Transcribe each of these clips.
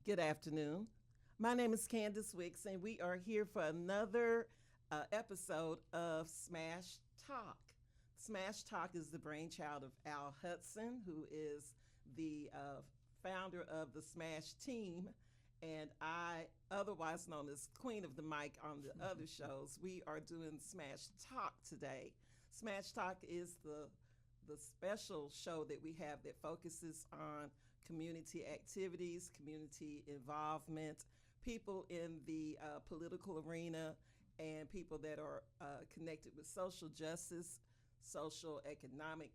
Good afternoon. My name is Candace Wicks, and we are here for another episode of Smash Talk. Smash Talk is the brainchild of Al Hudson, who is the founder of the Smash team, and I, otherwise known as Queen of the Mic on the other shows. We are doing Smash Talk today. Smash Talk is the special show that we have that focuses on community activities, community involvement, people in the political arena, and people that are connected with social justice, social economic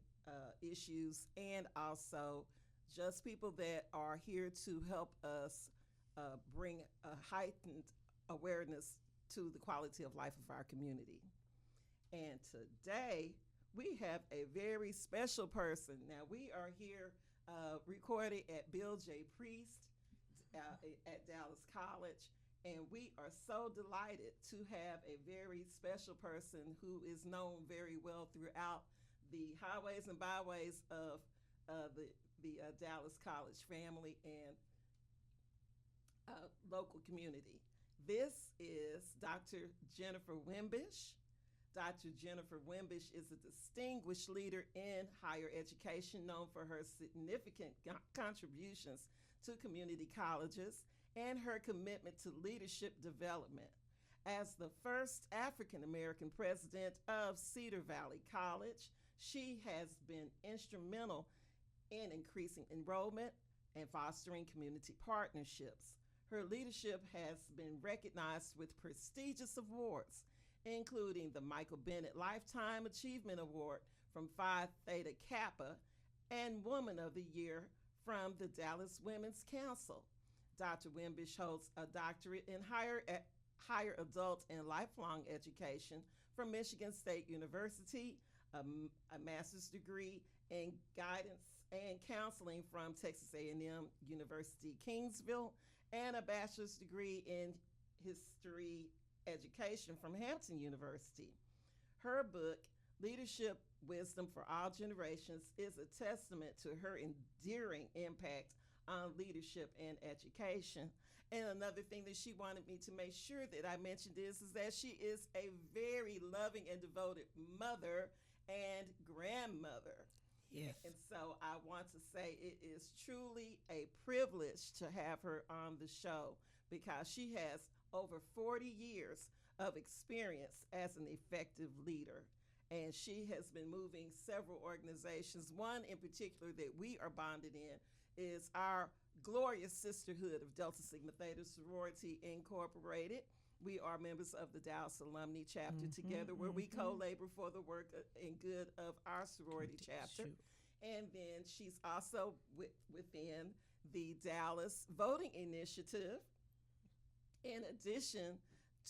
issues, and also just people that are here to help us bring a heightened awareness to the quality of life of our community. And today, we have a very special person. Now, we are here recorded at Bill J. Priest at Dallas College, and we are so delighted to have a very special person who is known very well throughout the highways and byways of the Dallas College family and local community. This is Dr. Jennifer Wimbish. Dr. Jennifer Wimbish is a distinguished leader in higher education, known for her significant contributions to community colleges and her commitment to leadership development. As the first African American president of Cedar Valley College, she has been instrumental in increasing enrollment and fostering community partnerships. Her leadership has been recognized with prestigious awards, including the Michael Bennett Lifetime Achievement Award from Phi Theta Kappa and Woman of the Year from the Dallas Women's Council. Dr. Wimbish holds a doctorate in higher adult and lifelong education from Michigan State University, a master's degree in guidance and counseling from Texas A&M University Kingsville, and a bachelor's degree in history education from Hampton University. Her book, Leadership Wisdom for All Generations, is a testament to her enduring impact on leadership and education. And another thing that she wanted me to make sure that I mentioned is that she is a very loving and devoted mother and grandmother. Yes. And so I want to say it is truly a privilege to have her on the show because she has over 40 years of experience as an effective leader. And she has been moving several organizations. One in particular that we are bonded in is our glorious sisterhood of Delta Sigma Theta Sorority Incorporated. We are members of the Dallas Alumni Chapter together, where we co-labor for the work and good of our sorority chapter. Shoot. And then she's also within the Dallas Voting Initiative, in addition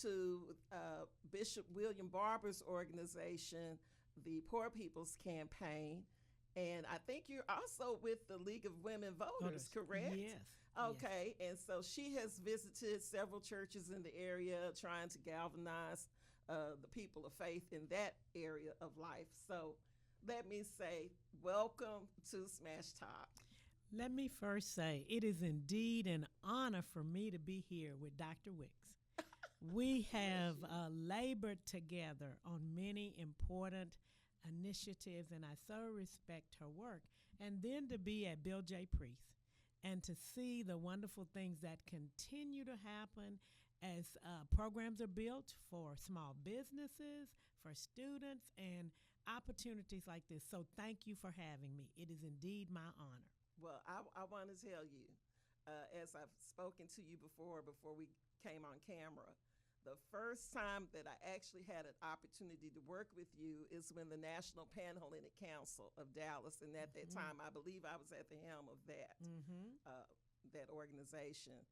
to Bishop William Barber's organization, the Poor People's Campaign. And I think you're also with the League of Women Voters, correct? Yes. Okay, and so she has visited several churches in the area trying to galvanize the people of faith in that area of life. So let me say, welcome to Smash Talk. Let me first say, it is indeed an honor for me to be here with Dr. Wicks. We have labored together on many important initiatives, and I so respect her work. And then to be at Bill J. Priest and to see the wonderful things that continue to happen as programs are built for small businesses, for students, and opportunities like this. So thank you for having me. It is indeed my honor. Well, I want to tell you, as I've spoken to you before we came on camera, the first time that I actually had an opportunity to work with you is when the National Panhellenic Council of Dallas, and at that time, I believe I was at the helm of that organization.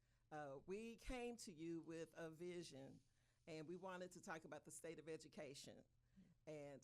We came to you with a vision, and we wanted to talk about the state of education. And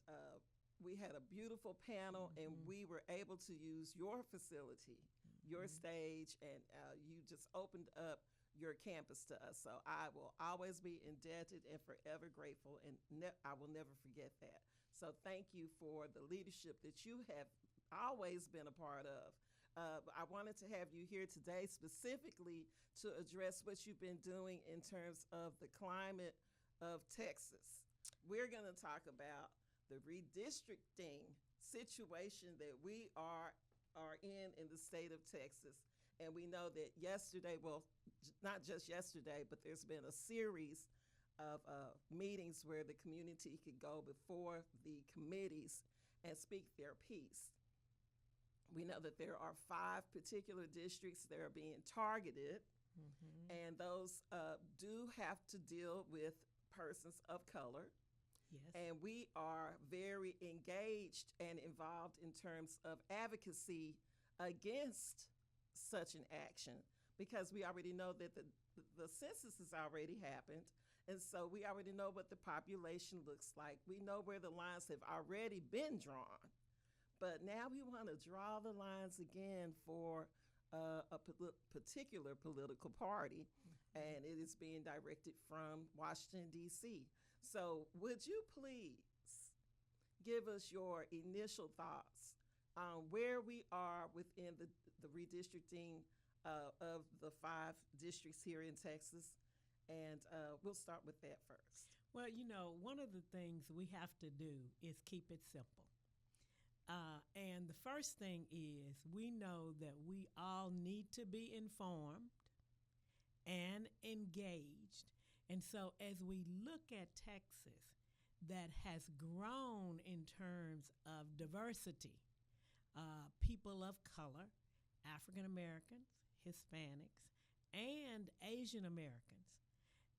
we had a beautiful panel, and we were able to use your facility, your stage, and you just opened up your campus to us. So I will always be indebted and forever grateful, and I will never forget that. So thank you for the leadership that you have always been a part of I wanted to have you here today specifically to address what you've been doing in terms of the climate of Texas. We're going to talk about the redistricting situation that we are in the state of Texas. And we know that yesterday, well, not just yesterday, but there's been a series of meetings where the community could go before the committees and speak their piece. We know that there are 5 particular districts that are being targeted, and those do have to deal with persons of color. Yes. And we are very engaged and involved in terms of advocacy against such an action, because we already know that the census has already happened. And so we already know what the population looks like. We know where the lines have already been drawn. But now we want to draw the lines again for a particular political party, and it is being directed from Washington, D.C. So would you please give us your initial thoughts on where we are within the redistricting of the 5 districts here in Texas? And we'll start with that first. Well, one of the things we have to do is keep it simple. And the first thing is we know that we all need to be informed and engaged. And so as we look at Texas, that has grown in terms of diversity, people of color, African Americans, Hispanics, and Asian Americans.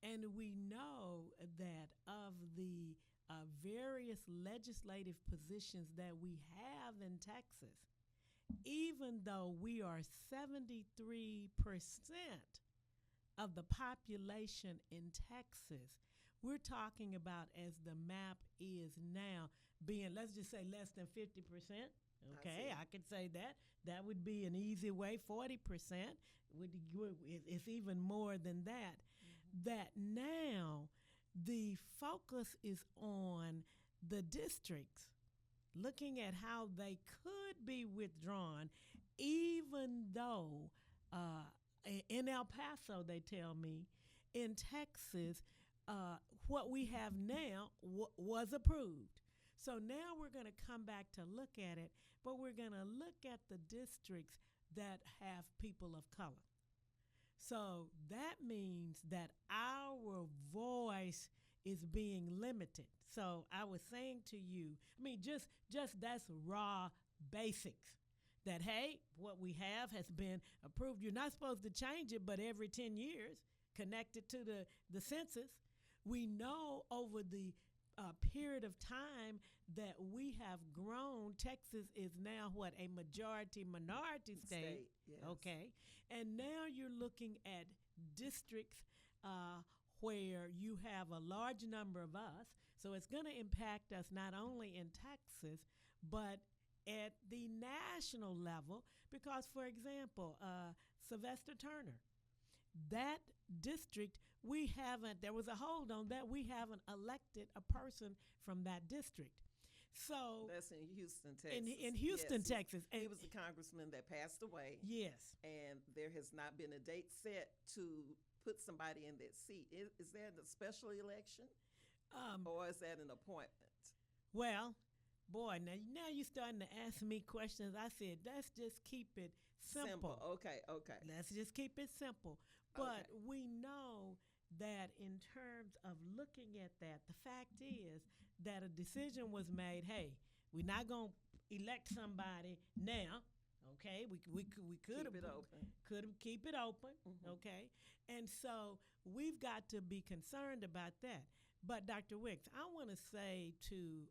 And we know that of the various legislative positions that we have in Texas, even though we are 73% of the population in Texas, we're talking about, as the map is now, being, let's just say, less than 50%. Okay, I could say that. That would be an easy way. 40% it's even more than that. That now the focus is on the districts, looking at how they could be withdrawn, even though in El Paso, they tell me, in Texas, what we have now was approved. So now we're going to come back to look at it, but we're going to look at the districts that have people of color. So that means that our voice is being limited. So I was saying to you, just that's raw basics. That, hey, what we have has been approved. You're not supposed to change it, but every 10 years, connected to the census, we know over the period of time that we have grown. Texas is now a majority-minority state. Yes. Okay. And now you're looking at districts where you have a large number of us. So it's going to impact us not only in Texas, but at the national level, because, for example, Sylvester Turner, that district, there was a hold on that. We haven't elected a person from that district. So that's in Houston, Texas. In Houston, yes, Texas. He was the congressman that passed away. Yes. And there has not been a date set to put somebody in that seat. Is that a special election? Or is that an appointment? Well, boy, now you're starting to ask me questions. I said, let's just keep it simple. Okay. Let's just keep it simple. But we know that in terms of looking at that, the fact is that a decision was made, hey, we're not going to elect somebody now. Okay, we could have keep it open. Okay, and so we've got to be concerned about that. But Dr. Wicks, I want to say to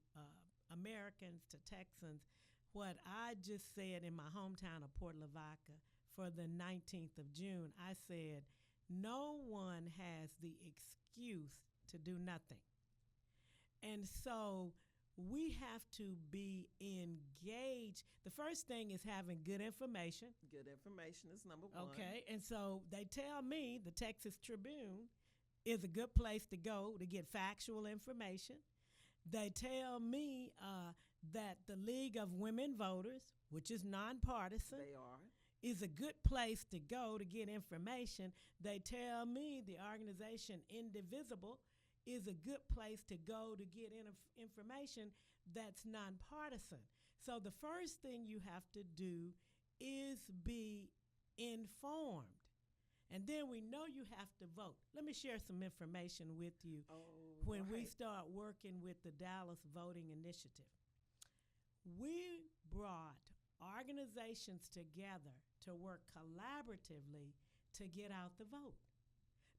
Americans, to Texans, what I just said in my hometown of Port Lavaca for the 19th of June. I said, no one has the excuse to do nothing. And so we have to be engaged. The first thing is having good information. Good information is number one. Okay, and so they tell me the Texas Tribune is a good place to go to get factual information. They tell me that the League of Women Voters, which is nonpartisan, They are. is a good place to go to get information. They tell me the organization Indivisible is a good place to go to get information that's nonpartisan. So the first thing you have to do is be informed. And then we know you have to vote. Let me share some information with you when we start working with the Dallas Voting Initiative. We brought organizations together to work collaboratively to get out the vote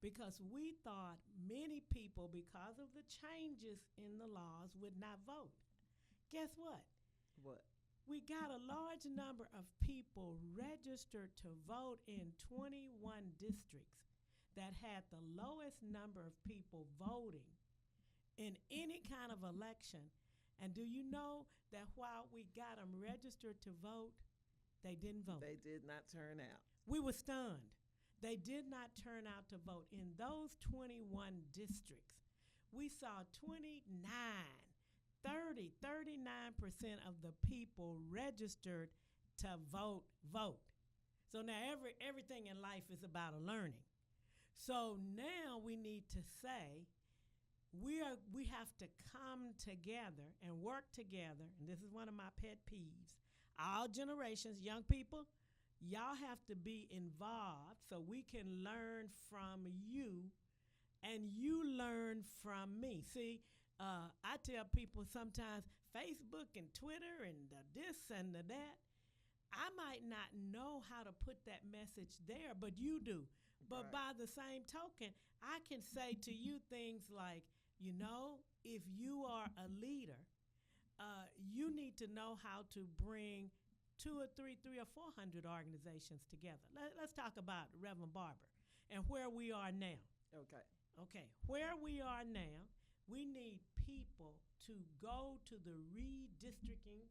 because we thought many people, because of the changes in the laws, would not vote. Guess what? What? We got a large number of people registered to vote in 21 districts that had the lowest number of people voting in any kind of election. And do you know that while we got them registered to vote, they didn't vote? They did not turn out. We were stunned. They did not turn out to vote. In those 21 districts, we saw 29, 30, 39% of the people registered to vote. So now everything in life is about a learning. So now we need to say we have to come together and work together. And this is one of my pet peeves. All generations, young people, y'all have to be involved so we can learn from you and you learn from me. See, I tell people sometimes Facebook and Twitter and the this and the that, I might not know how to put that message there, but you do. But by the same token, I can say to you things like, if you are a leader, you need to know how to bring 200 or 300 or 400 organizations together. Let's talk about Reverend Barber and where we are now. Okay, where we are now, we need people to go to the redistricting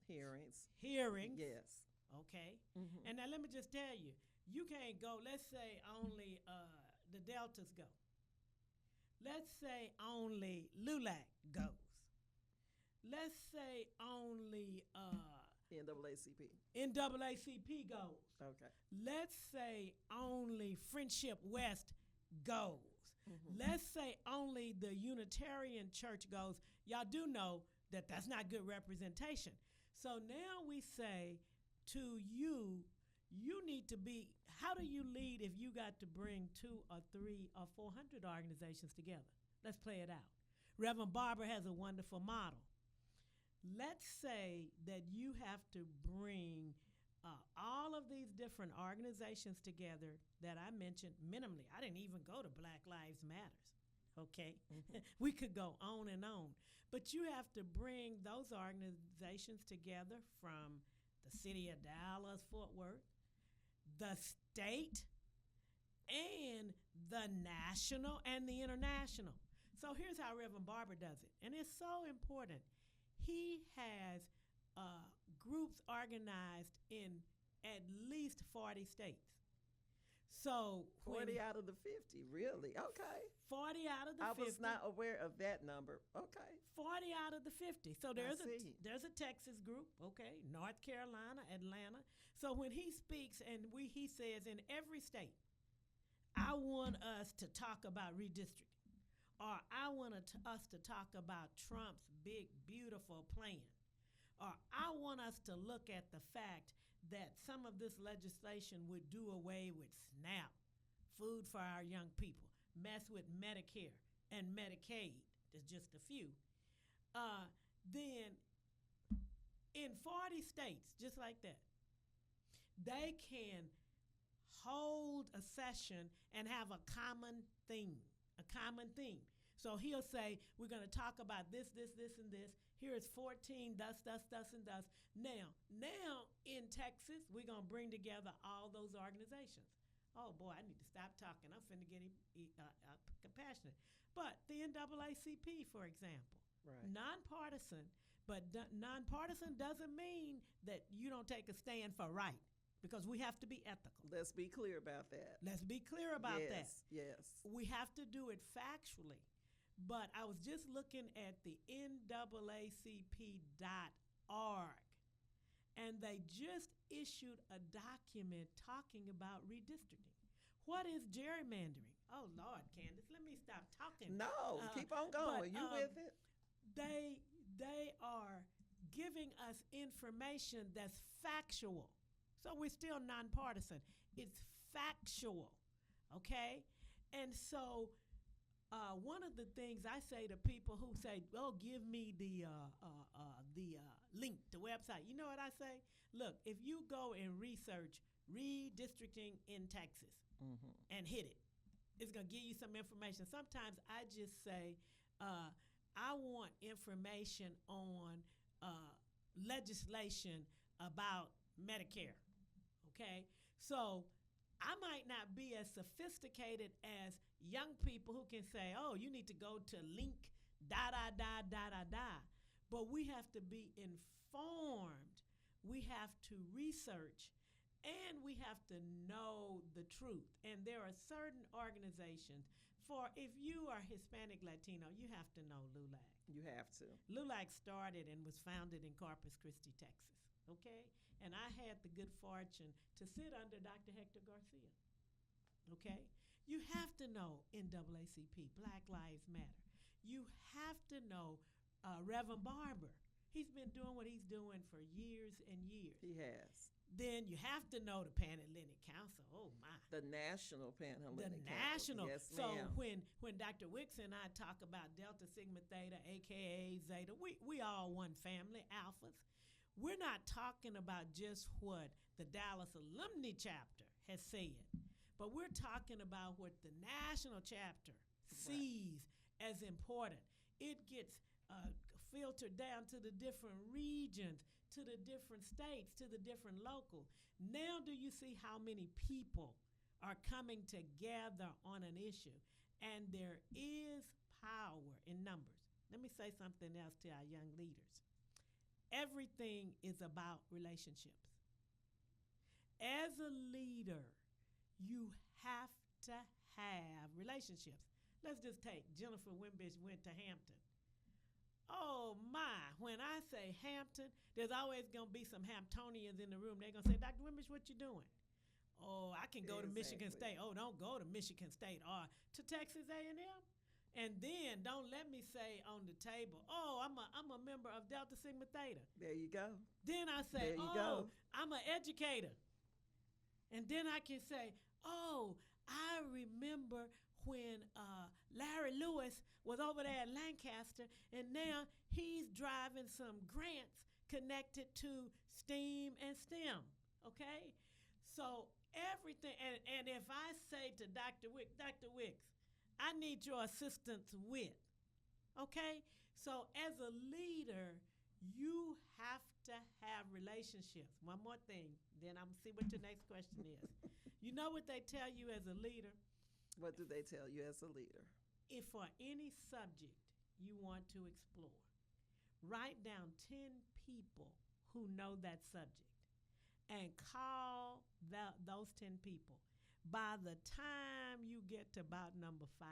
hearings. Yes. Okay. Mm-hmm. And now let me just tell you, you can't go, let's say only the Deltas go. Let's say only LULAC goes. Let's say only NAACP goes. Okay. Let's say only Friendship West goes. Mm-hmm. Let's say only the Unitarian Church goes. Y'all do know that that's not good representation. So now we say to you, you need to be, how do you lead if you got to bring 2 or 3 or 400 organizations together? Let's play it out. Reverend Barber has a wonderful model. Let's say that you have to bring all of these different organizations together that I mentioned minimally. I didn't even go to Black Lives Matters, okay? Mm-hmm. We could go on and on. But you have to bring those organizations together from the city of Dallas, Fort Worth, the state, and the national and the international. So here's how Reverend Barber does it, and it's so important. He has groups organized in at least 40 states. So 40 out of the 50, really? Okay. 40 out of the 50. I was not aware of that number. Okay. 40 out of the 50. So there's a Texas group, okay, North Carolina, Atlanta. So when he speaks and he says in every state, I want us to talk about redistricting, or I want us to talk about Trump's big, beautiful plan, or I want us to look at the fact that some of this legislation would do away with SNAP, food for our young people, mess with Medicare and Medicaid, there's just a few. Then in 40 states, just like that, they can hold a session and have a common theme. So he'll say, we're going to talk about this, and this. Here's 14, thus, and thus. Now in Texas, we're going to bring together all those organizations. Oh, boy, I need to stop talking. I'm finna get compassionate. But the NAACP, for example, nonpartisan, but nonpartisan doesn't mean that you don't take a stand for right, because we have to be ethical. Let's be clear about that. That. Yes. Yes. We have to do it factually. But I was just looking at the NAACP.org, and they just issued a document talking about redistricting. What is gerrymandering? Oh Lord, Candace, let me stop talking. No, keep on going. But You with it? they are giving us information that's factual. So we're still nonpartisan. It's factual, okay? And so one of the things I say to people who say, "Oh, give me the link, the website," you know what I say? Look, if you go and research redistricting in Texas and hit it, it's gonna give you some information. Sometimes I just say, I want information on legislation about Medicare. Okay, so I might not be as sophisticated as young people who can say, "Oh, you need to go to link da da da da da da," but we have to be informed. We have to research, and we have to know the truth. And there are certain organizations. For if you are Hispanic Latino, you have to know LULAC. You have to. LULAC started and was founded in Corpus Christi, Texas. Okay? And I had the good fortune to sit under Dr. Hector Garcia. Okay? You have to know NAACP, Black Lives Matter. You have to know Reverend Barber. He's been doing what he's doing for years and years. He has. Then you have to know the Pan-Atlantic Council. Oh my! The National Pan-Atlantic The Council. national. Yes, So ma'am. when Dr. Wicks and I talk about Delta Sigma Theta, aka Zeta, we all one family, alphas. We're not talking about just what the Dallas Alumni Chapter has said, but we're talking about what the national chapter sees as important. It gets filtered down to the different regions, to the different states, to the different locals. Now do you see how many people are coming together on an issue? And there is power in numbers. Let me say something else to our young leaders. Everything is about relationships. As a leader, you have to have relationships. Let's just take Jennifer Wimbish went to Hampton. Oh my, when I say Hampton, there's always going to be some Hamptonians in the room. They're going to say, "Dr. Wimbish, what you doing?" "Oh, I can go to Michigan State." "Oh, don't go to Michigan State," or to Texas A&M. And then don't let me say on the table, "Oh, I'm a member of Delta Sigma Theta." There you go. Then I say, There you go. I'm an educator. And then I can say, "Oh, I remember when Larry Lewis was over there at Lancaster, and now he's driving some grants connected to STEAM and STEM." Okay? So everything, and if I say to Dr. Wicks, "Dr. Wicks, I need your assistance with," okay? So as a leader, you have to have relationships. One more thing, then I'm going to see what your next question is. You know what they tell you as a leader? What do they tell you as a leader? If for any subject you want to explore, write down 10 people who know that subject and call those 10 people. By the time you get to about number 5,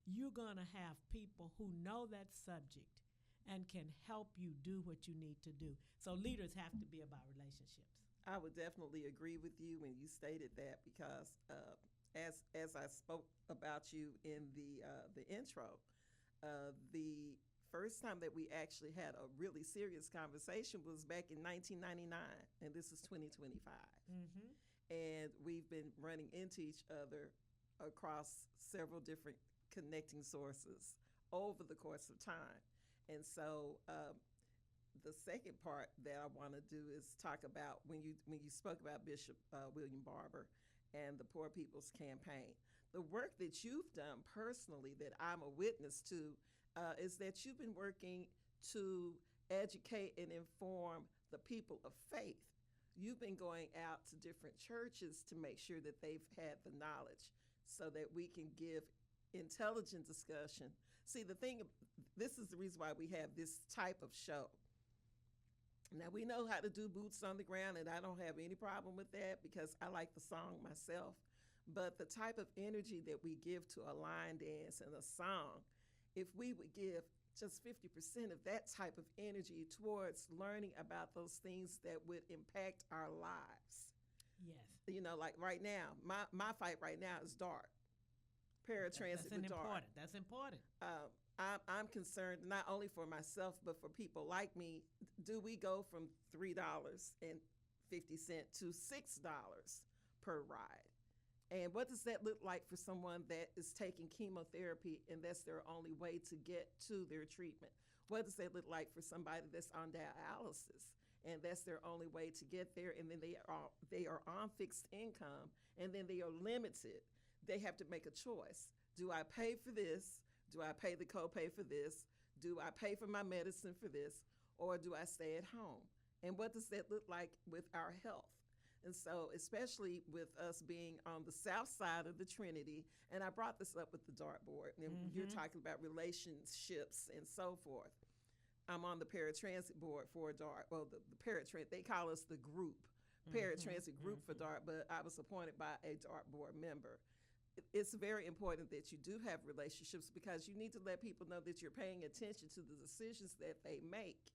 you're going to have people who know that subject and can help you do what you need to do. So leaders have to be about relationships. I would definitely agree with you when you stated that, because as I spoke about you in the intro, the first time that we actually had a really serious conversation was back in 1999, and this is 2025. Mm-hmm. And we've been running into each other across several different connecting sources over the course of time. And so the second part that I want to do is talk about when you spoke about Bishop William Barber and the Poor People's Campaign. The work that you've done personally that I'm a witness to is that you've been working to educate and inform the people of faith. You've been going out to different churches to make sure that they've had the knowledge so that we can give intelligent discussion. See, this is the reason why we have this type of show. Now, we know how to do boots on the ground, and I don't have any problem with that because I like the song myself. But the type of energy that we give to a line dance and a song if we would give just 50% of that type of energy towards learning about those things that would impact our lives. Yes. Like right now, my fight right now is DART, paratransit with DART. That's important. I'm concerned not only for myself, but for people like me. Do we go from $3.50 to $6 per ride? And what does that look like for someone that is taking chemotherapy and that's their only way to get to their treatment? What does that look like for somebody that's on dialysis and that's their only way to get there? And then they are on fixed income, and then they are limited. They have to make a choice. Do I pay for this? Do I pay the copay for this? Do I pay for my medicine for this? Or do I stay at home? And what does that look like with our health? And so, especially with us being on the south side of the Trinity, and I brought this up with the DART board, and you're talking about relationships and so forth. I'm on the paratransit board for DART. Well, the paratransit, they call us the group, paratransit group for DART, but I was appointed by a DART board member. It's very important that you do have relationships, because you need to let people know that you're paying attention to the decisions that they make,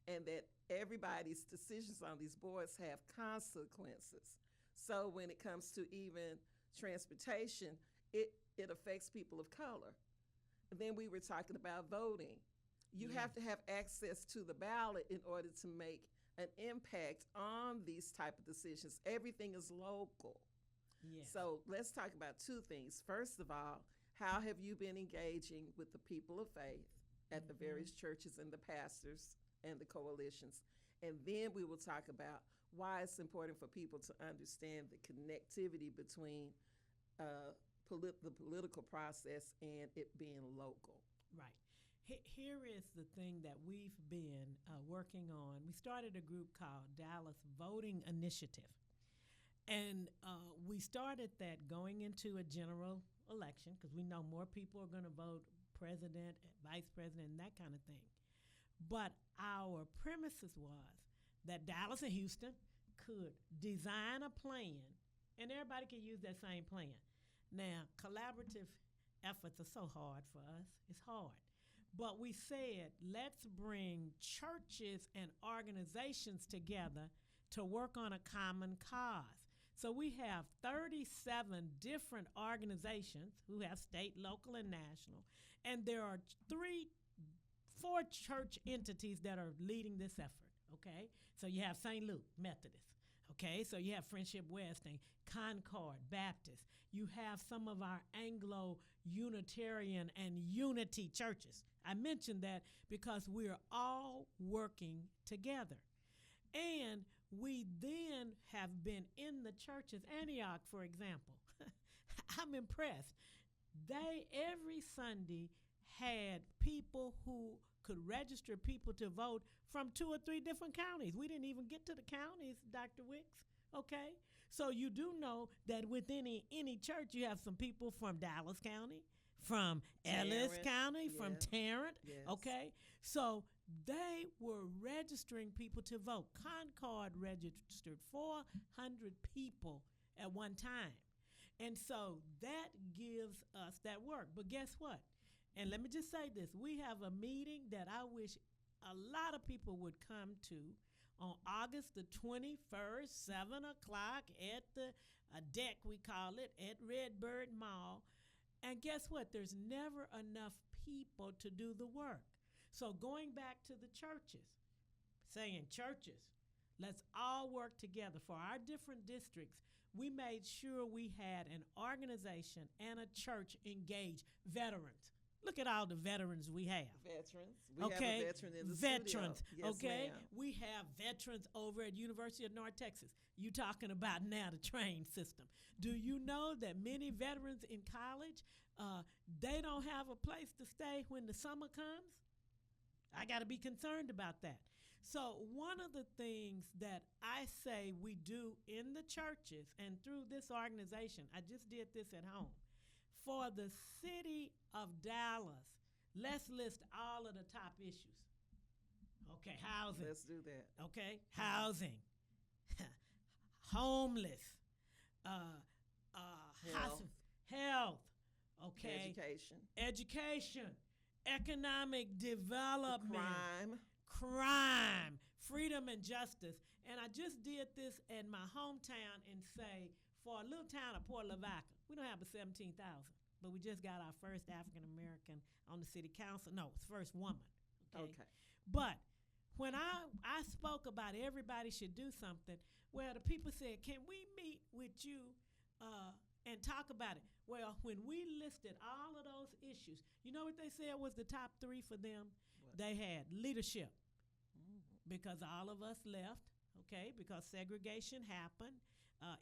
and that everybody's decisions on these boards have consequences. So when it comes to even transportation, it affects people of color. And then we were talking about voting. You have to have access to the ballot in order to make an impact on these type of decisions. Everything is local. Yes. So let's talk about two things. First of all, how have you been engaging with the people of faith at the various churches and the pastors and the coalitions? And then we will talk about why it's important for people to understand the connectivity between the political process and it being local. Right. Here is the thing that we've been working on. We started a group called Dallas Voting Initiative. And we started that going into a general election, because we know more people are going to vote president, vice president, and that kind of thing. But our premises was that Dallas and Houston could design a plan, and everybody could use that same plan. Now, collaborative efforts are so hard for us. It's hard. But we said, let's bring churches and organizations together to work on a common cause. So we have 37 different organizations who have state, local, and national. And there are 4 church entities that are leading this effort, okay? So you have St. Luke Methodist, okay? So you have Friendship West and Concord Baptist. You have some of our Anglo-Unitarian and Unity churches. I mentioned that because we're all working together. And we then have been in the churches. Antioch, for example, I'm impressed. They every Sunday had people who could register people to vote from 2 or 3 different counties. We didn't even get to the counties, Dr. Wicks, okay? So you do know that within any church, you have some people from Dallas County, from Ellis County, from Tarrant, okay? So they were registering people to vote. Concord registered 400 people at one time. And so that gives us that work. But guess what? And let me just say this. We have a meeting that I wish a lot of people would come to on August the 21st, 7 o'clock at the deck, we call it, at Redbird Mall. And guess what? There's never enough people to do the work. So going back to the churches, saying churches, let's all work together. For our different districts, we made sure we had an organization and a church engage veterans. Look at all the veterans we have. Veterans. We have a veteran in the studio. Yes, okay? Ma'am. We have veterans over at University of North Texas. You talking about now the train system. Do you know that many veterans in college, they don't have a place to stay when the summer comes? I got to be concerned about that. So one of the things that I say we do in the churches and through this organization, I just did this at home, for the city of Dallas, let's list all of the top issues. Okay, housing. Let's do that. Okay, housing, homeless, Health. health, okay, Education. economic development, crime, freedom, and justice. And I just did this in my hometown and say, for a little town of Port Lavaca, we don't have but 17,000, but we just got our first African American on the city council. No, first woman. Okay. But when I spoke about everybody should do something, well, the people said, can we meet with you and talk about it? Well, when we listed all of those issues, you know what they said was the top 3 for them? What? They had leadership, because all of us left, okay, because segregation happened,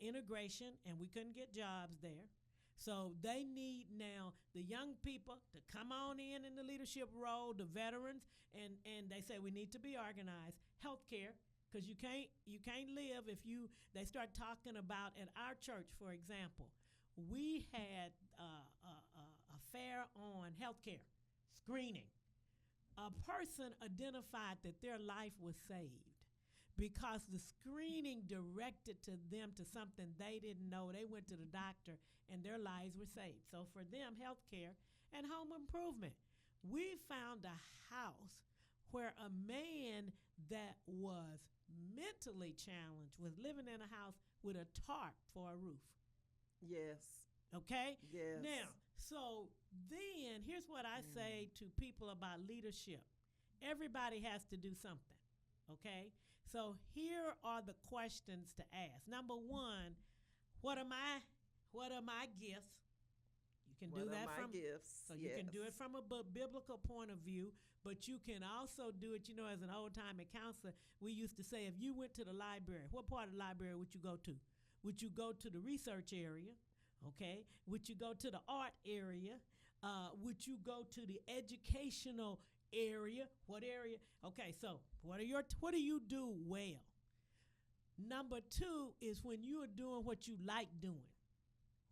integration, and we couldn't get jobs there. So they need now the young people to come on in the leadership role, the veterans, and they say we need to be organized. Healthcare, because you can't live if they start talking about at our church, for example, we had a fair on healthcare screening. A person identified that their life was saved because the screening directed to them to something they didn't know. They went to the doctor and their lives were saved. So for them, healthcare and home improvement. We found a house where a man that was mentally challenged was living in a house with a tarp for a roof. Yes. Okay? Yes. Now, so then here's what I say to people about leadership. Everybody has to do something. Okay? So here are the questions to ask. Number 1, what are my gifts? You can do that from gifts. So you can do it from a biblical point of view, but you can also do it, as an old-timey counselor, we used to say, if you went to the library, what part of the library would you go to? Would you go to the research area? Okay. Would you go to the art area? Would you go to the educational area? What area? Okay, so what do you do well? Number 2 is when you are doing what you like doing.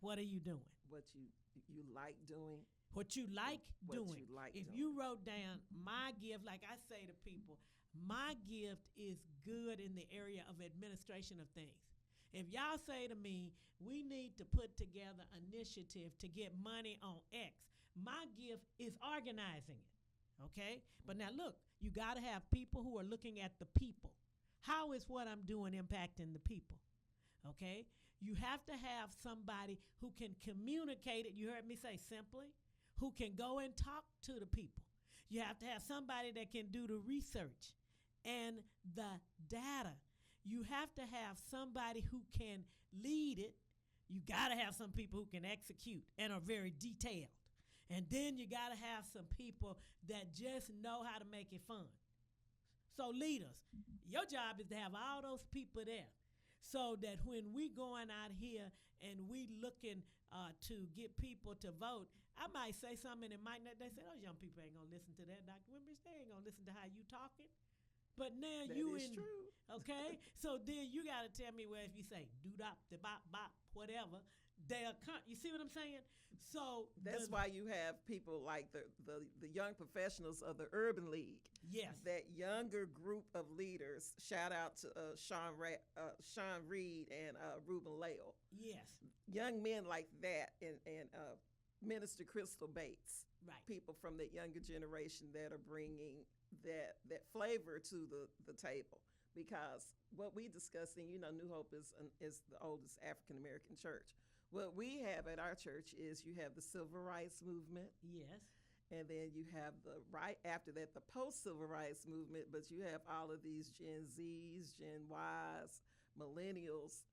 What are you doing? What you like doing. What you like doing. If doing. you wrote down my gift, like I say to people, my gift is good in the area of administration of things. If y'all say to me, we need to put together an initiative to get money on X, my gift is organizing it, okay? But now look, you got to have people who are looking at the people. How is what I'm doing impacting the people, okay? You have to have somebody who can communicate it, you heard me say simply, who can go and talk to the people. You have to have somebody that can do the research and the data. You have to have somebody who can lead it. You got to have some people who can execute and are very detailed. And then you got to have some people that just know how to make it fun. So leaders, your job is to have all those people there so that when we going out here and we looking to get people to vote, I might say something and it might not, they say, those young people ain't going to listen to that, Dr. Wimbish. They ain't going to listen to how you talking. But now that you is in, true. Okay? So then you got to tell me, well, if you say do-dop, de-bop, bop, whatever, they'll come. You see what I'm saying? So that's why you have people like the young professionals of the Urban League. Yes. That younger group of leaders. Shout out to Sean Reed and Ruben Lale. Yes. Young men like that and Minister Crystal Bates. Right. People from that younger generation that are bringing that flavor to the table, because what we discussing, New Hope is the oldest African American church. What we have at our church is you have the Civil Rights Movement. Yes. And then you have after that, the post-Civil Rights Movement, but you have all of these Gen Zs, Gen Ys, millennials,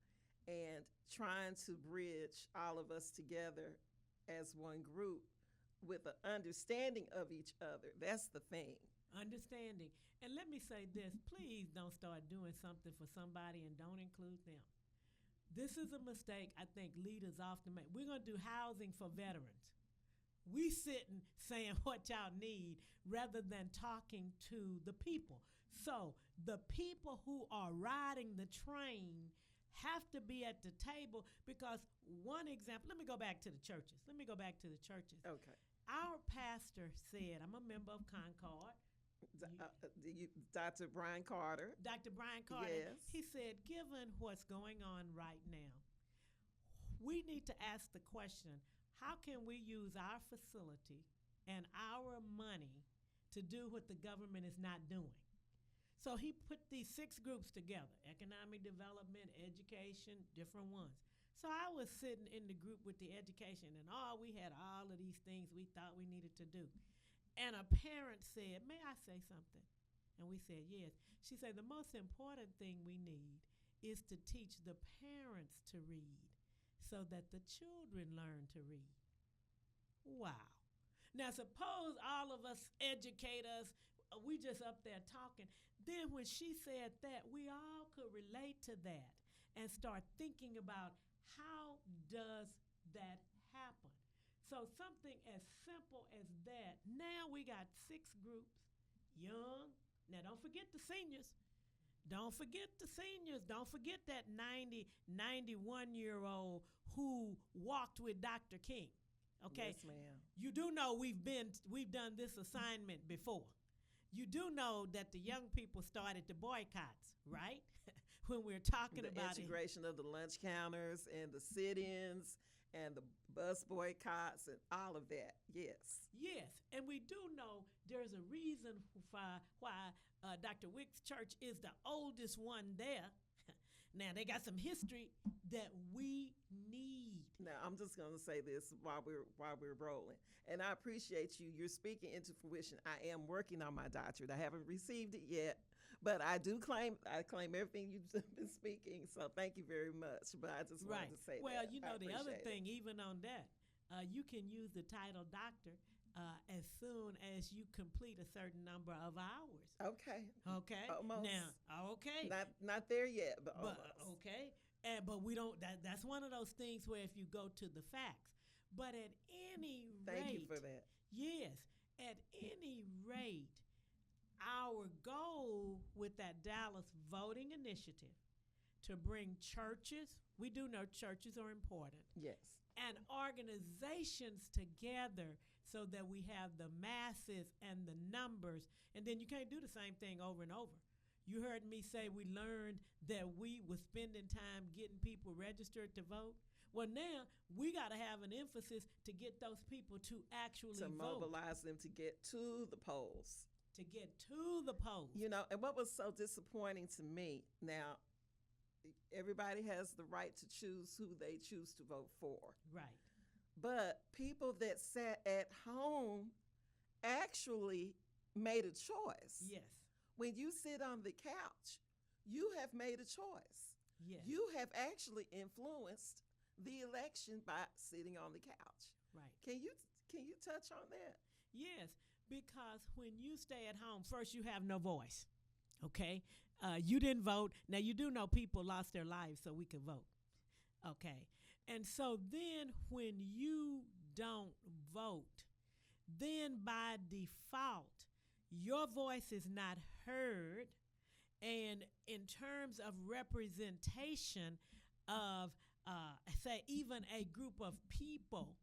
and trying to bridge all of us together as one group with an understanding of each other. That's the thing. Understanding. And let me say this, please don't start doing something for somebody and don't include them. This is a mistake I think leaders often make. We're going to do housing for veterans. We sitting saying what y'all need rather than talking to the people. So the people who are riding the train have to be at the table, because one example, let me go back to the churches. Okay. Our pastor said, I'm a member of Concord. Dr. Brian Carter. Dr. Brian Carter. Yes. He said, given what's going on right now, we need to ask the question, how can we use our facility and our money to do what the government is not doing. So he put these 6 groups together: economic development, education, different ones. So I was sitting in the group with the education, and we had all of these things we thought we needed to do. And a parent said, "May I say something?" And we said, "Yes." She said, "The most important thing we need is to teach the parents to read so that the children learn to read." Wow. Now, suppose all of us educate us, we just up there talking. Then when she said that, we all could relate to that and start thinking about how does that happen. So something as simple as that. Now we got 6 groups, young. Now don't forget the seniors. Don't forget the seniors. Don't forget that 90, 91-year-old who walked with Dr. King. Okay? Yes, ma'am. You do know we've done this assignment before. You do know that the young people started the boycotts, right? When we're talking about the integration of the lunch counters and the sit-ins and the bus boycotts and all of that. Yes. Yes, and we do know there's a reason why Dr. Wick's church is the oldest one there. Now, they got some history that we need. Now, I'm just going to say this while we're rolling. And I appreciate you. You're speaking into fruition. I am working on my doctorate. I haven't received it yet, but I claim everything you've been speaking. So thank you very much. But I just wanted to say well, that. you know, the other thing, even on that, you can use the title doctor as soon as you complete a certain number of hours. Okay. Okay. Almost. Now, okay. Not there yet, but almost. Okay. But we don't. That's one of those things where if you go to the facts, but at any rate, thank you for that. Yes. At any rate, our goal with that Dallas voting initiative to bring churches. We do know churches are important. Yes. And organizations together so that we have the masses and the numbers. And then you can't do the same thing over and over. You heard me say we learned that we were spending time getting people registered to vote. Well, now we got to have an emphasis to get those people to actually vote. To mobilize them to get to the polls. To get to the polls. You know, and what was so disappointing to me, now, everybody has the right to choose who they choose to vote for. Right. But people that sat at home actually made a choice. Yes. When you sit on the couch, you have made a choice. Yes. You have actually influenced the election by sitting on the couch. Right. Can you touch on that? Yes, because when you stay at home, first you have no voice. Okay? You didn't vote. Now, you do know people lost their lives so we could vote. Okay. And so then when you don't vote, then by default, your voice is not heard. And in terms of representation of, say, even a group of people,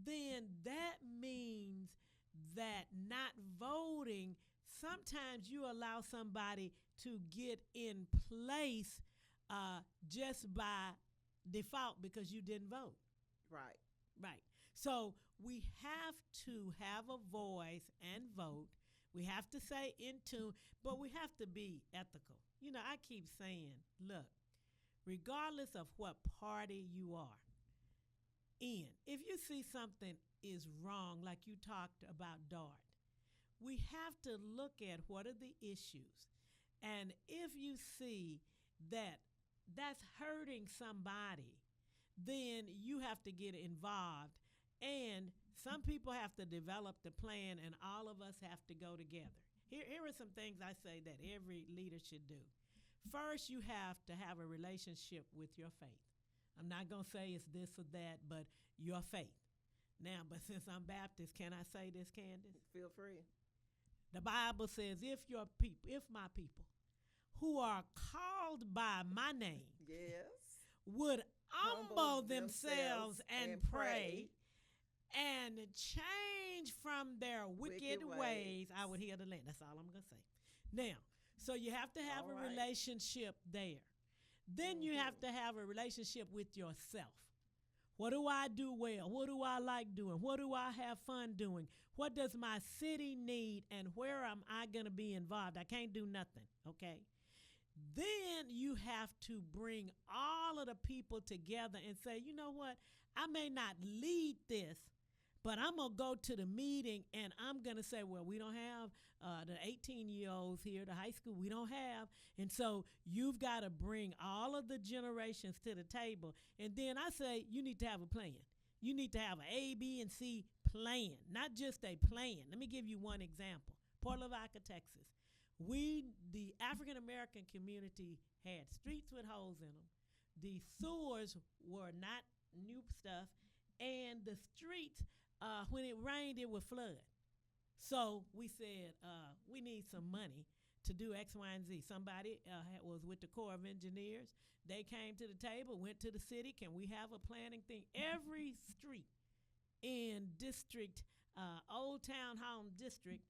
then that means that not voting, sometimes you allow somebody to get in place just by default because you didn't vote. Right. Right. So we have to have a voice and vote. We have to say in tune, but we have to be ethical. You know, I keep saying, look, regardless of what party you are in, if you see something is wrong, like you talked about DART, we have to look at what are the issues. And if you see that that's hurting somebody, then you have to get involved. And some people have to develop the plan, and all of us have to go together. Here are some things I say that every leader should do. First, you have to have a relationship with your faith. I'm not going to say it's this or that, but your faith. Now, but since I'm Baptist, can I say this, Candace? Feel free. The Bible says, if my people, who are called by my name, yes, would humble themselves and pray and change from their wicked ways, I would heal the land. That's all I'm going to say. Now, so you have to have a relationship there. Then you have to have a relationship with yourself. What do I do well? What do I like doing? What do I have fun doing? What does my city need? And where am I going to be involved? I can't do nothing, okay? Then you have to bring all of the people together and say, you know what? I may not lead this, but I'm going to go to the meeting and I'm going to say, well, we don't have the 18-year-olds here, the high school, we don't have. And so you've got to bring all of the generations to the table. And then I say, you need to have a plan. You need to have an A, B, and C plan, not just a plan. Let me give you one example. Port Lavaca, Texas. The African-American community had streets with holes in them. The sewers were not new stuff. And the streets, when it rained, it would flood. So we said, we need some money to do X, Y, and Z. Somebody was with the Corps of Engineers. They came to the table, went to the city. Can we have a planning thing? Every street in District, Old Town Home District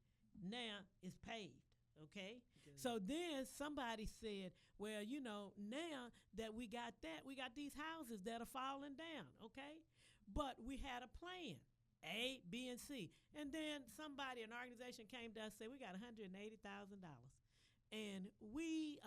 now is paved. Okay. Good. So then somebody said, well, you know, now that we got these houses that are falling down. Okay. But we had a plan, A, B, and C. And then an organization came to us and said, we got $180,000. And we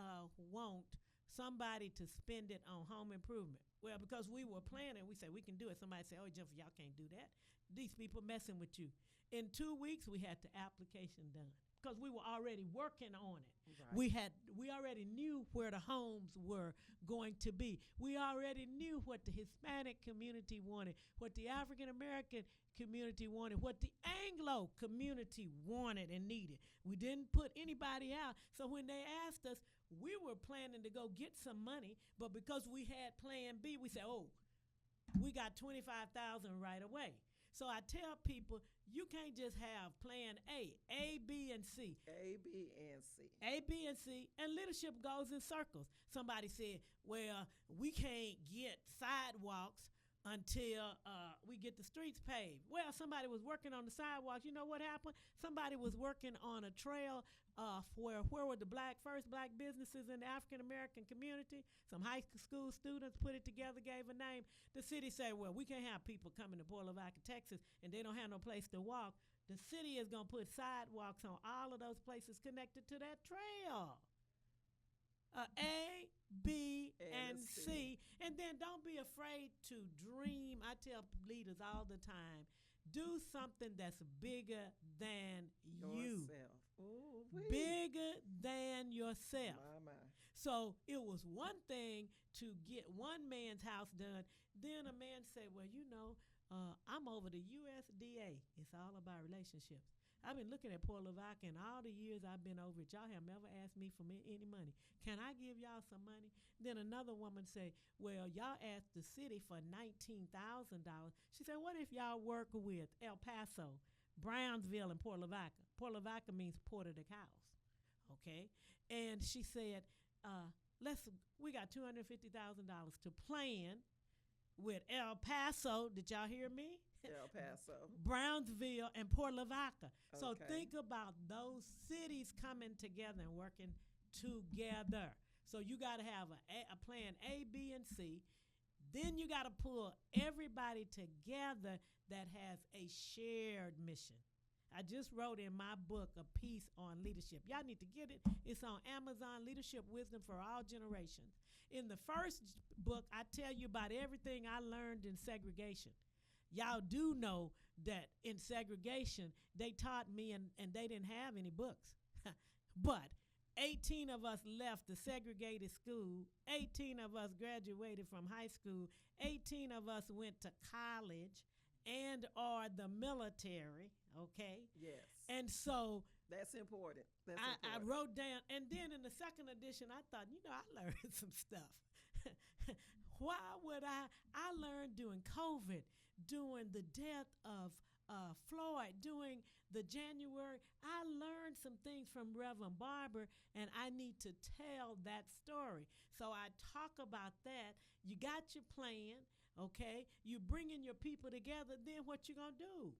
want somebody to spend it on home improvement. Well, because we were planning, we said we can do it. Somebody said, oh, Jennifer, y'all can't do that. These people messing with you. In 2 weeks, we had the application done because we were already working on it. Right. We already knew where the homes were going to be. We already knew what the Hispanic community wanted, what the African American community wanted, what the Anglo community wanted and needed. We didn't put anybody out. So when they asked us, we were planning to go get some money, but because we had plan B, we said, oh, we got $25,000 right away. So I tell people, you can't just have plan A, B, and C. A, B, and C. A, B, and C. And leadership goes in circles. Somebody said, well, we can't get sidewalks until we get the streets paved. Well, somebody was working on the sidewalks. You know what happened? Somebody was working on a trail where were the first black businesses in the African-American community. Some high school students put it together, gave a name. The city said, well, we can't have people coming to Port Lavaca, Texas, and they don't have no place to walk. The city is going to put sidewalks on all of those places connected to that trail. A, B, and C. And then don't be afraid to dream. I tell leaders all the time, do something that's bigger than you. Ooh, bigger than yourself. My. So it was one thing to get one man's house done. Then a man said, well, you know, I'm over the USDA. It's all about relationships. I've been looking at Port Lavaca, and all the years I've been over it, y'all have never asked me for any money. Can I give y'all some money? Then another woman said, well, y'all asked the city for $19,000. She said, what if y'all work with El Paso, Brownsville, and Port Lavaca? Port Lavaca means Port of the Cows, okay? And she said, we got $250,000 to plan with El Paso. Did y'all hear me? El Paso, Brownsville, and Port Lavaca. Okay. So think about those cities coming together and working together. So you got to have a plan A, B, and C. Then you got to pull everybody together that has a shared mission. I just wrote in my book a piece on leadership. Y'all need to get it. It's on Amazon, Leadership Wisdom for All Generations. In the first book, I tell you about everything I learned in segregation. Y'all do know that in segregation, they taught me, and they didn't have any books. But 18 of us left the segregated school. 18 of us graduated from high school. 18 of us went to college and or the military, okay? Yes. And so that's important. I wrote down, and then in the second edition, I thought, you know, I learned some stuff. Why would I learned during COVID, during the death of Floyd, during the January, I learned some things from Reverend Barber, and I need to tell that story. So I talk about that. You got your plan, okay? You bringing your people together, then what you gonna do?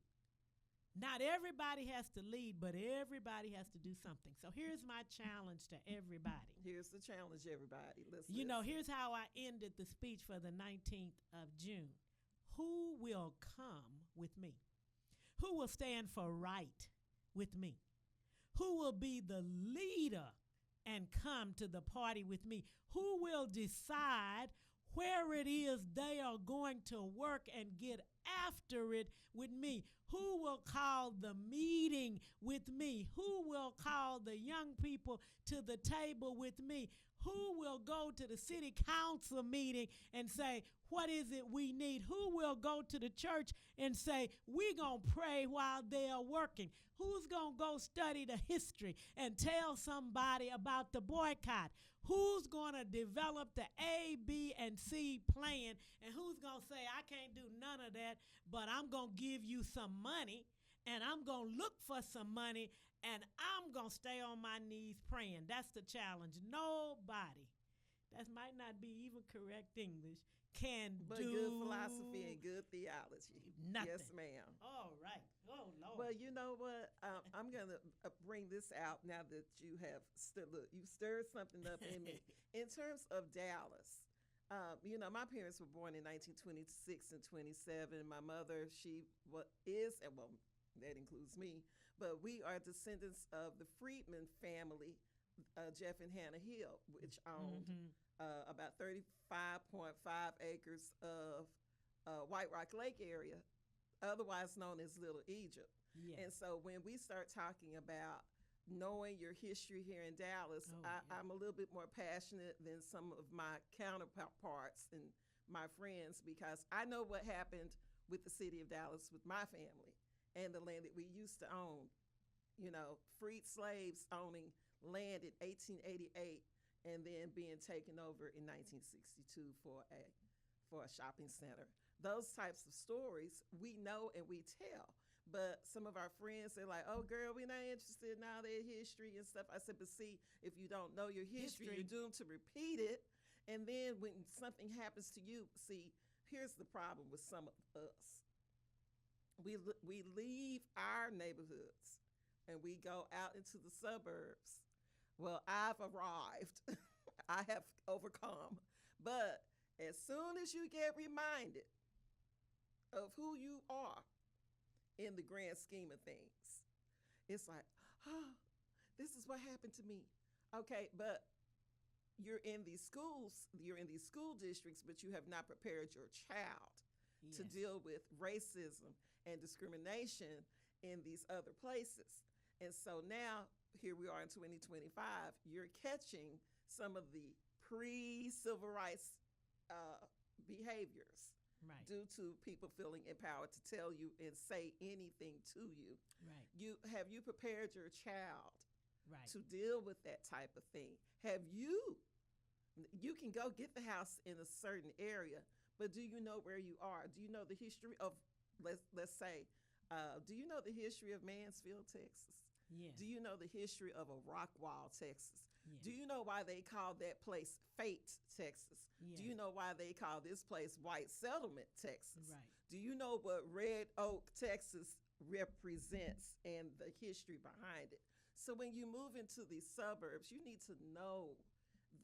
Not everybody has to lead, but everybody has to do something. So here's my challenge to everybody. Here's the challenge, everybody. Listen. You know, here's how I ended the speech for the 19th of June. who will come with me? Who will stand for right with me? Who will be the leader and come to the party with me? Who will decide where it is they are going to work and get after it with me? Who will call the meeting with me? Who will call the young people to the table with me? Who will go to the city council meeting and say, what is it we need? Who will go to the church and say, we're going to pray while they are working? Who's going to go study the history and tell somebody about the boycott? Who's going to develop the A, B, and C plan? And who's going to say, I can't do none of that, but I'm going to give you some money, and I'm going to look for some money, and I'm going to stay on my knees praying? That's the challenge. Nobody, that might not be even correct English, can but do. Good philosophy and good theology. Nothing. Yes, ma'am. All right. Oh, Lord. Well, you know what? I'm going to bring this out now that you have you stirred something up in me. In terms of Dallas, you know, my parents were born in 1926 and 27. My mother, she is, and well, that includes me, but we are descendants of the Freedman family, Jeff and Hannah Hill, which owned about 35.5 acres of White Rock Lake area, otherwise known as Little Egypt. Yes. And so when we start talking about knowing your history here in Dallas, I'm a little bit more passionate than some of my counterparts and my friends, because I know what happened with the city of Dallas with my family and the land that we used to own. You know, freed slaves owning land in 1888 and then being taken over in 1962 for a shopping center. Those types of stories we know and we tell. But some of our friends, they're like, oh, girl, we're not interested in all that history and stuff. I said, but see, if you don't know your history, you're doomed to repeat it. And then when something happens to you, see, here's the problem with some of us. We leave our neighborhoods and we go out into the suburbs. Well, I've arrived. I have overcome. But as soon as you get reminded of who you are in the grand scheme of things, it's like, oh, this is what happened to me. Okay, but you're in these school districts, but you have not prepared your child to deal with racism and discrimination in these other places. And so now, here we are in 2025, you're catching some of the pre-civil rights behaviors due to people feeling empowered to tell you and say anything to you. Right. Have you prepared your child right. to deal with that type of thing? You can go get the house in a certain area, but do you know where you are? Do you know the history of, let's say, do you know the history of Mansfield, Texas? Yes. Do you know the history of a Rockwall, Texas? Yes. Do you know why they call that place Fate, Texas? Yes. Do you know why they call this place White Settlement, Texas? Right. Do you know what Red Oak, Texas represents and the history behind it? So when you move into these suburbs, you need to know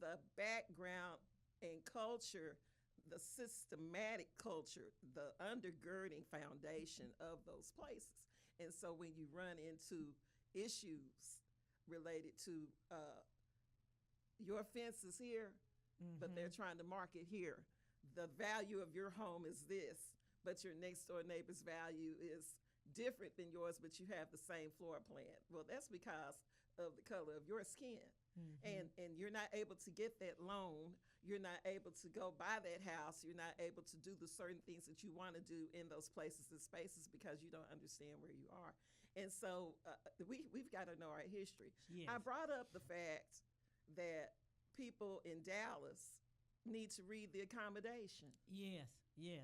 the background and culture, the systematic culture, the undergirding foundation of those places. And so when you run into issues related to your fence is here, but they're trying to market here. The value of your home is this, but your next door neighbor's value is different than yours, but you have the same floor plan. Well, that's because of the color of your skin. And you're not able to get that loan. You're not able to go buy that house. You're not able to do the certain things that you want to do in those places and spaces because you don't understand where you are. And so we've got to know our history. Yes. I brought up the fact that people in Dallas need to read the accommodation. Yes.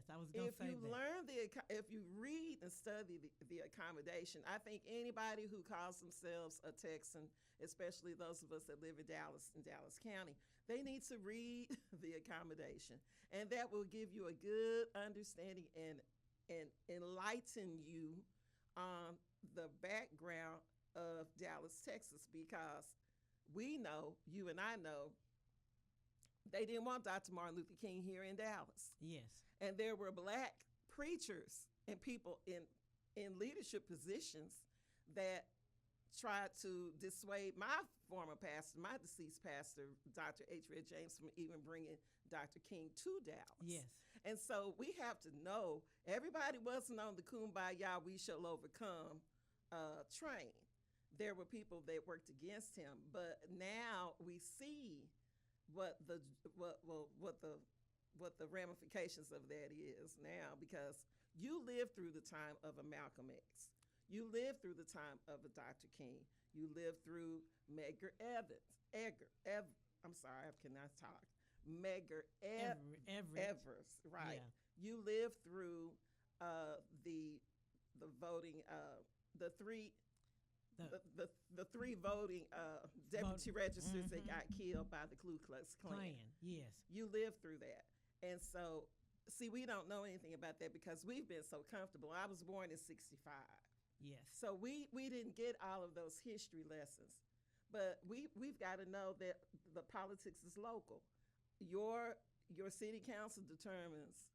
I was going to say that. If you read and study the accommodation, I think anybody who calls themselves a Texan, especially those of us that live in Dallas County, they need to read the accommodation. And that will give you a good understanding and enlighten you on the background of Dallas, Texas, because we know, you and I know, they didn't want Dr. Martin Luther King here in Dallas. Yes. And there were Black preachers and people in leadership positions that tried to dissuade my former pastor, my deceased pastor, Dr. H. Red James, from even bringing Dr. King to Dallas. Yes. And so we have to know everybody wasn't on the Kumbaya, we shall overcome train. There were people that worked against him, but now we see what the ramifications of that is now, because you lived through the time of a Malcolm X. You lived through the time of a Dr. King. You lived through Medgar Evers. I'm sorry, I cannot talk. Medgar Evers, right? Yeah. You lived through the voting, the three voting deputy registers that got killed by the Ku Klux Klan. Yes, you lived through that, and so see, we don't know anything about that because we've been so comfortable. I was born in '65. Yes. So we didn't get all of those history lessons, but we've got to know that the politics is local. Your city council determines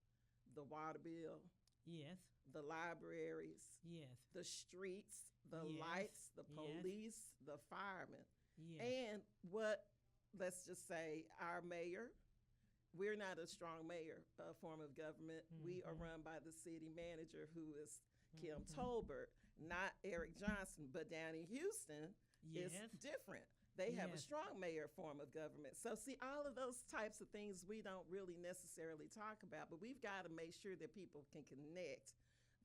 the water bill. Yes. The libraries. Yes. The streets, the yes. lights, the police, yes. the firemen. Yes. And what, let's just say, our mayor, we're not a strong mayor form of government. Mm-hmm. We are run by the city manager, who is Kim Tolbert, not Eric Johnson. But down in Houston, yes. it's different. They have a strong mayor form of government. So see, all of those types of things we don't really necessarily talk about, but we've got to make sure that people can connect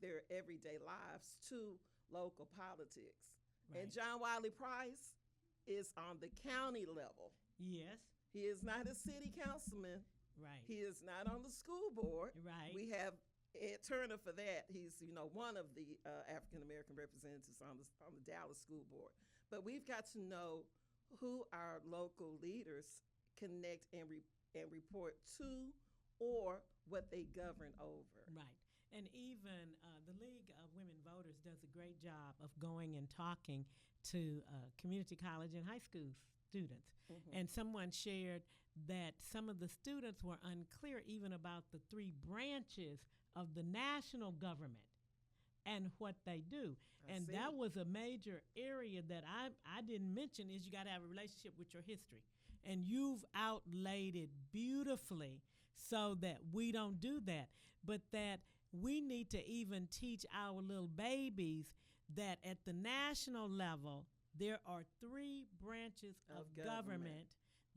their everyday lives to local politics. Right. And John Wiley Price is on the county level. Yes. He is not a city councilman. Right. He is not on the school board. Right. We have Ed Turner for that. He's, one of the African-American representatives on the Dallas school board. But we've got to know who our local leaders connect and report to, or what they govern over. Right. And even the League of Women Voters does a great job of going and talking to community college and high school students. Mm-hmm. And someone shared that some of the students were unclear even about the three branches of the national government and what they do. And that was a major area that I didn't mention, is you got to have a relationship with your history. And you've outlaid it beautifully so that we don't do that. But that we need to even teach our little babies that at the national level, there are three branches of government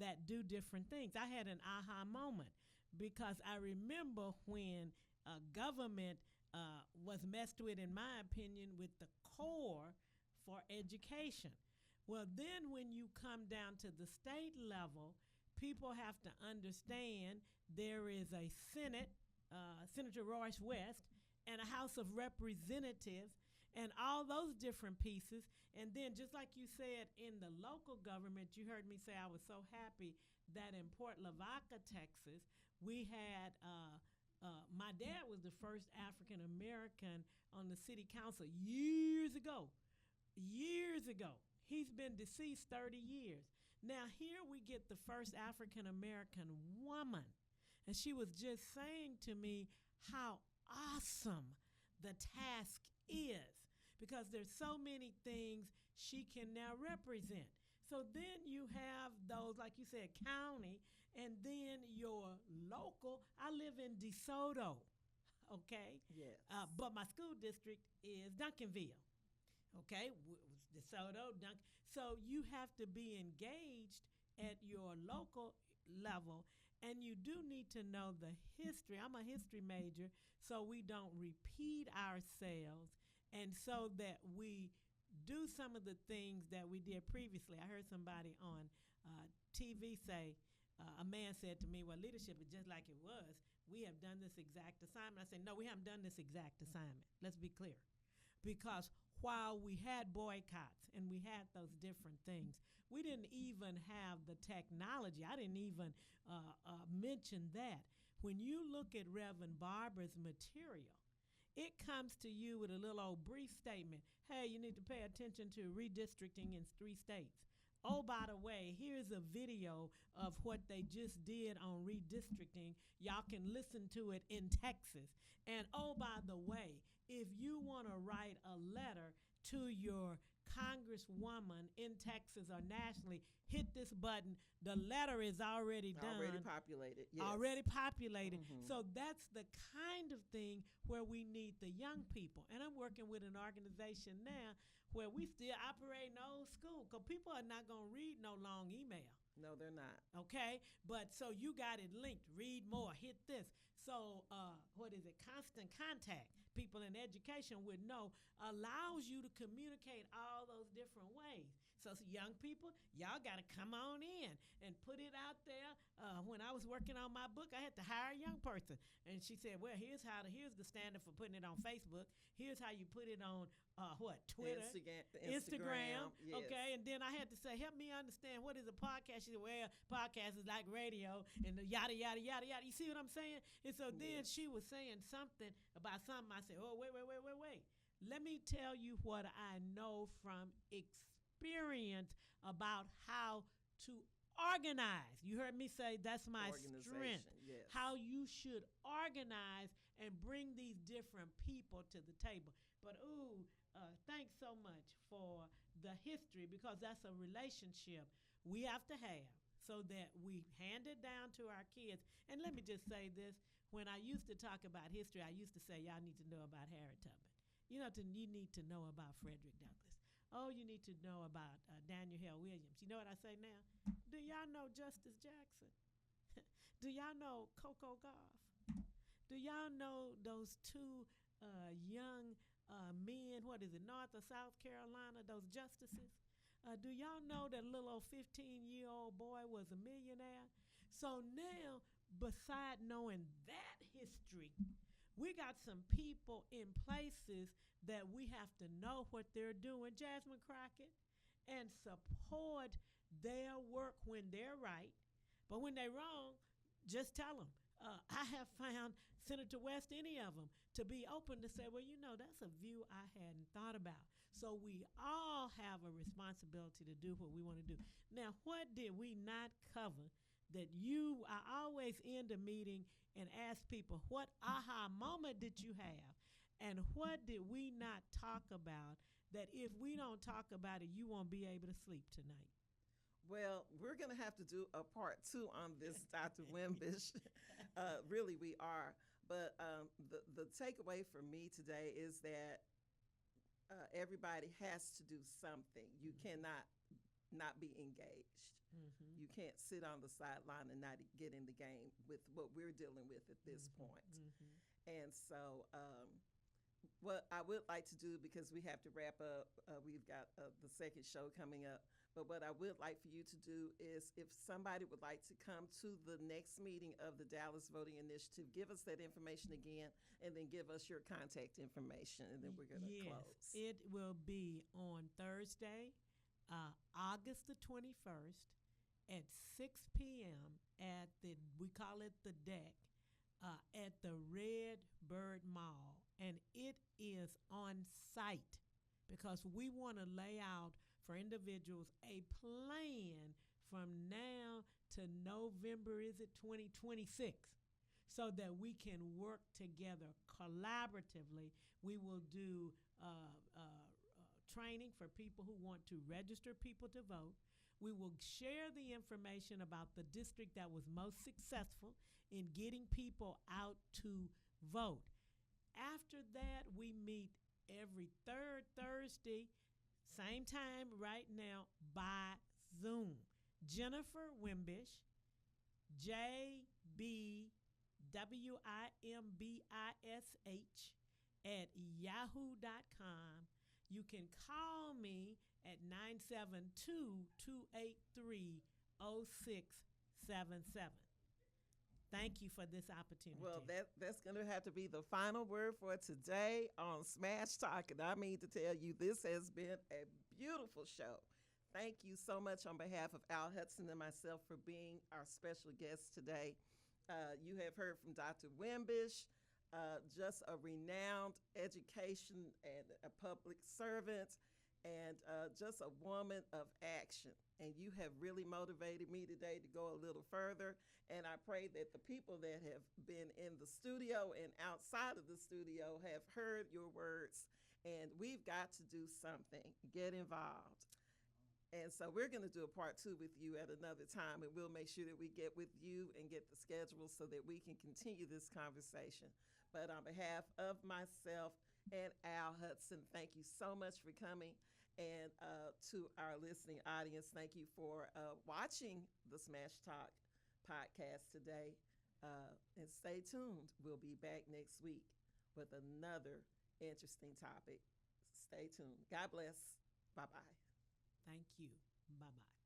that do different things. I had an aha moment because I remember when government was messed with, in my opinion, with the core for education. Well, then when you come down to the state level, people have to understand there is a Senate, Senator Royce West, and a House of Representatives, and all those different pieces. And then just like you said, in the local government, you heard me say I was so happy that in Port Lavaca, Texas, we had my dad was the first African American on the city council years ago. He's been deceased 30 years. Now here we get the first African American woman. And she was just saying to me how awesome the task is, because there's so many things she can now represent. So then you have those, like you said, county, and then your local. I live in DeSoto, okay? Yes. But my school district is Duncanville, okay? DeSoto, So you have to be engaged at your local level, and you do need to know the history. I'm a history major, so we don't repeat ourselves, and so that we do some of the things that we did previously. I heard somebody on TV say, a man said to me, well, leadership is just like it was. We have done this exact assignment. I said, no, we haven't done this exact assignment. Let's be clear. Because while we had boycotts and we had those different things, we didn't even have the technology. I didn't even mention that. When you look at Reverend Barbara's material, it comes to you with a little old brief statement. Hey, you need to pay attention to redistricting in 3 states. Oh, by the way, here's a video of what they just did on redistricting. Y'all can listen to it in Texas. And oh, by the way, if you want to write a letter to your congresswoman in Texas or nationally, hit this button. The letter is already done. Already populated, yes. Already populated. So that's the kind of thing where we need the young people. And I'm working with an organization now where we still operate in old school because people are not going to read no long email. No, they're not. Okay? But so you got it linked. Read more. Hit this. So what is it? Constant contact. People in education would know allows you to communicate all those different ways. So young people, y'all got to come on in and put it out there. When I was working on my book, I had to hire a young person. And she said, well, here's the standard for putting it on Facebook. Here's how you put it on Twitter, Instagram. Yes. Okay, and then I had to say, help me understand what is a podcast. She said, well, podcast is like radio and the yada, yada, yada, yada. You see what I'm saying? And so then she was saying something about something. I said, oh, wait. Let me tell you what I know from experience about how to organize. You heard me say that's my strength. Yes. How you should organize and bring these different people to the table. But thanks so much for the history because that's a relationship we have to have so that we hand it down to our kids. And let me just say this. When I used to talk about history, I used to say, y'all need to know about Harriet Tubman. You need to know about Frederick Douglass. Oh, you need to know about Daniel Hale Williams. You know what I say now? Do y'all know Justice Jackson? Do y'all know Coco Gauff? Do y'all know those two young men, North or South Carolina, those justices? Do y'all know that little old 15-year-old boy was a millionaire? So now, beside knowing that history, we got some people in places that we have to know what they're doing, Jasmine Crockett, and support their work when they're right. But when they're wrong, just tell them. I have found Senator West, any of them, to be open to say, well, that's a view I hadn't thought about. So we all have a responsibility to do what we want to do. Now, what did we not cover that I always end a meeting and ask people, what aha moment did you have? And what did we not talk about that if we don't talk about it, you won't be able to sleep tonight? Well, we're going to have to do a part 2 on this, Dr. Wimbish. Really, we are. But the takeaway for me today is that everybody has to do something. You cannot not be engaged. You can't sit on the sideline and not get in the game with what we're dealing with at this point. And so what I would like to do, because we have to wrap up, we've got the second show coming up, but what I would like for you to do is if somebody would like to come to the next meeting of the Dallas Voting Initiative, give us that information again, and then give us your contact information, and then we're going to close. It will be on Thursday, August the 21st at 6 p.m. at we call it the deck, at the Red Bird Mall. And it is on site because we want to lay out for individuals a plan from now to November, 2026, so that we can work together collaboratively. We will do training for people who want to register people to vote. We will share the information about the district that was most successful in getting people out to vote. After that, we meet every third Thursday, same time right now, by Zoom. Jennifer Wimbish, JBWIMBISH @yahoo.com. You can call me at 972-283-0677. Thank you for this opportunity. Well, that's going to have to be the final word for today on Smash Talk. And I mean to tell you, this has been a beautiful show. Thank you so much on behalf of Al Hudson and myself for being our special guest today. You have heard from Dr. Wimbish, just a renowned education and a public servant. and just a woman of action. And you have really motivated me today to go a little further. And I pray that the people that have been in the studio and outside of the studio have heard your words. And we've got to do something, get involved. And so we're going to do a part 2 with you at another time, and we'll make sure that we get with you and get the schedule so that we can continue this conversation. But on behalf of myself and Al Hudson, thank you so much for coming. And to our listening audience, thank you for watching the Smash Talk podcast today. And stay tuned. We'll be back next week with another interesting topic. Stay tuned. God bless. Bye-bye. Thank you. Bye-bye.